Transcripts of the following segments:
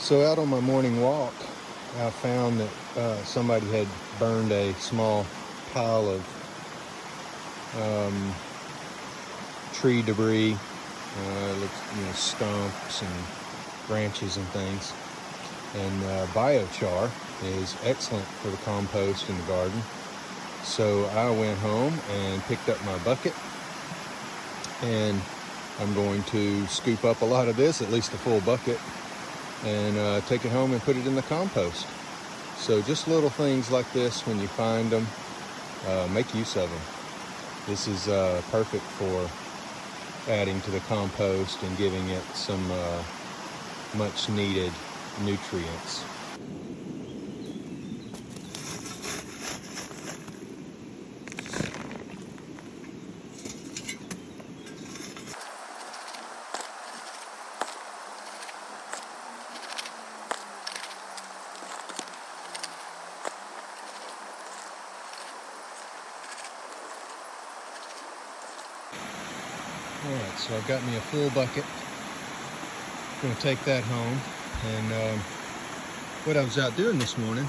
So out on my morning walk, I found that somebody had burned a small pile of tree debris, stumps and branches and things. And biochar is excellent for the compost in the garden. So I went home and picked up my bucket, and I'm going to scoop up a lot of this, at least a full bucket, and take it home and put it in the compost. So just little things like this, when you find them, make use of them. This is perfect for adding to the compost and giving it some much needed nutrients. Alright, so I've got me a full bucket. I'm going to take that home. And what I was out doing this morning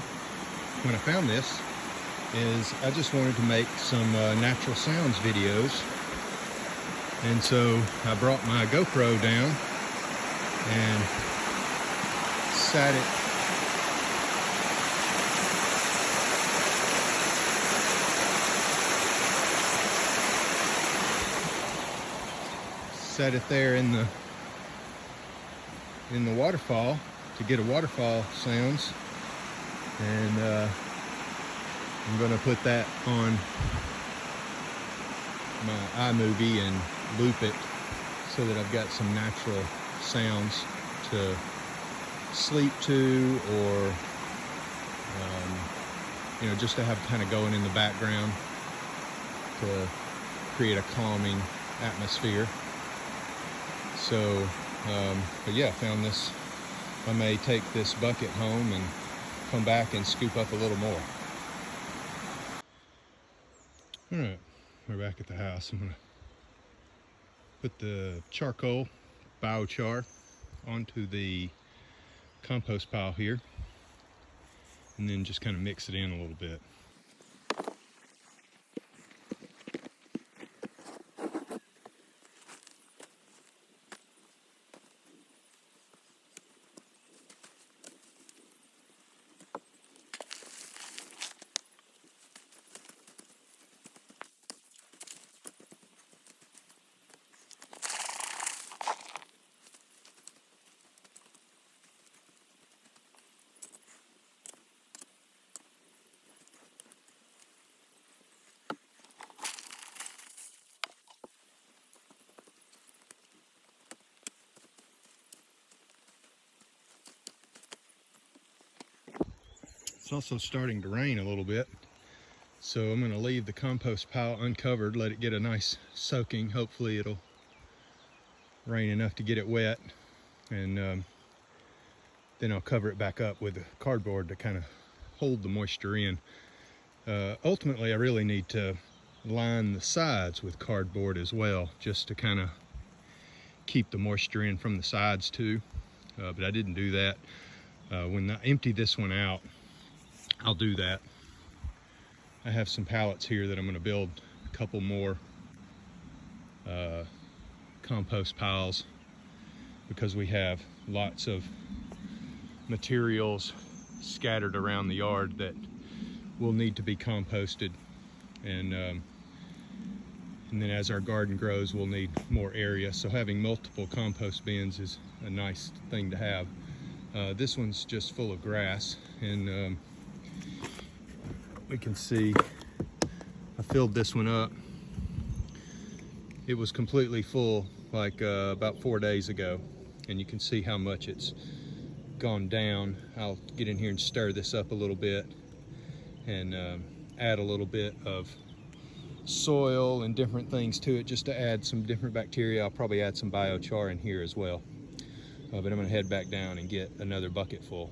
when I found this is I just wanted to make some natural sounds videos. And so I brought my GoPro down and sat it there in the waterfall to get a waterfall sounds, and I'm going to put that on my iMovie and loop it so that I've got some natural sounds to sleep to, or just to have kind of going in the background to create a calming atmosphere. So, but yeah, I found this. I may take this bucket home and come back and scoop up a little more. All right, we're back at the house. I'm gonna put the charcoal, biochar, onto the compost pile here, and then just kind of mix it in a little bit. It's also starting to rain a little bit, so I'm going to leave the compost pile uncovered, let it get a nice soaking. Hopefully it'll rain enough to get it wet, and then I'll cover it back up with the cardboard to kind of hold the moisture in. Ultimately, I really need to line the sides with cardboard as well, just to kind of keep the moisture in from the sides too, but I didn't do that. When I empty this one out, I'll do that. I have some pallets here that I'm going to build a couple more compost piles, because we have lots of materials scattered around the yard that will need to be composted, and then as our garden grows, we'll need more area. So having multiple compost bins is a nice thing to have. This one's just full of grass, and we can see I filled this one up. It was completely full like about 4 days ago, and you can see how much it's gone down. I'll get in here and stir this up a little bit and add a little bit of soil and different things to it, just to add some different bacteria. I'll probably add some biochar in here as well, but I'm going to head back down and get another bucket full.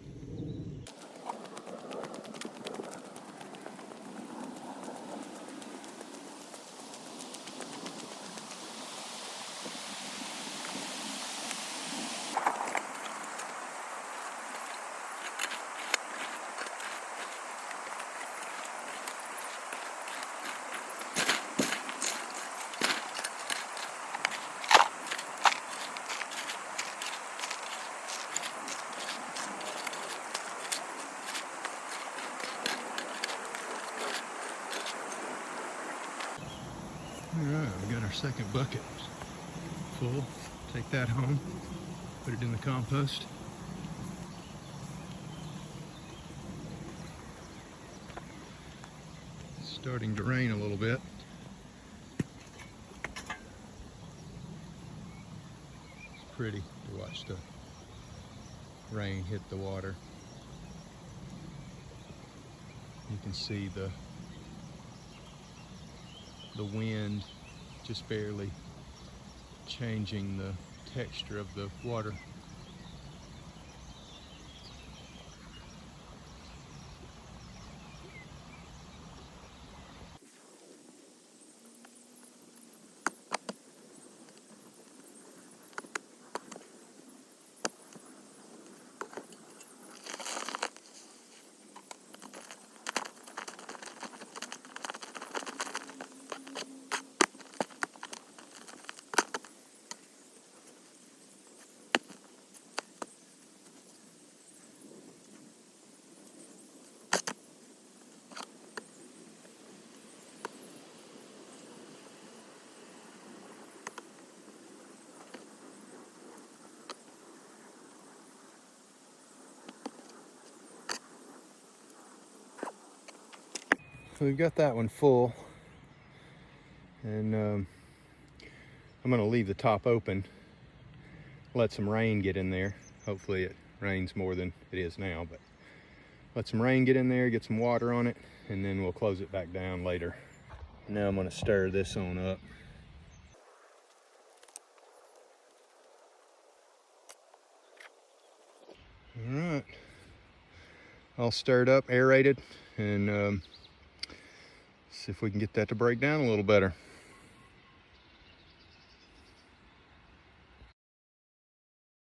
second bucket full. Take that home, put it in the compost. It's starting to rain a little bit. It's pretty to watch the rain hit the water. You can see the wind just barely changing the texture of the water. So we've got that one full, and I'm going to leave the top open, let some rain get in there. Hopefully it rains more than it is now, but let some rain get in there, get some water on it, and then we'll close it back down later. Now I'm going to stir this on up. All right, all stirred up, aerated, and see if we can get that to break down a little better.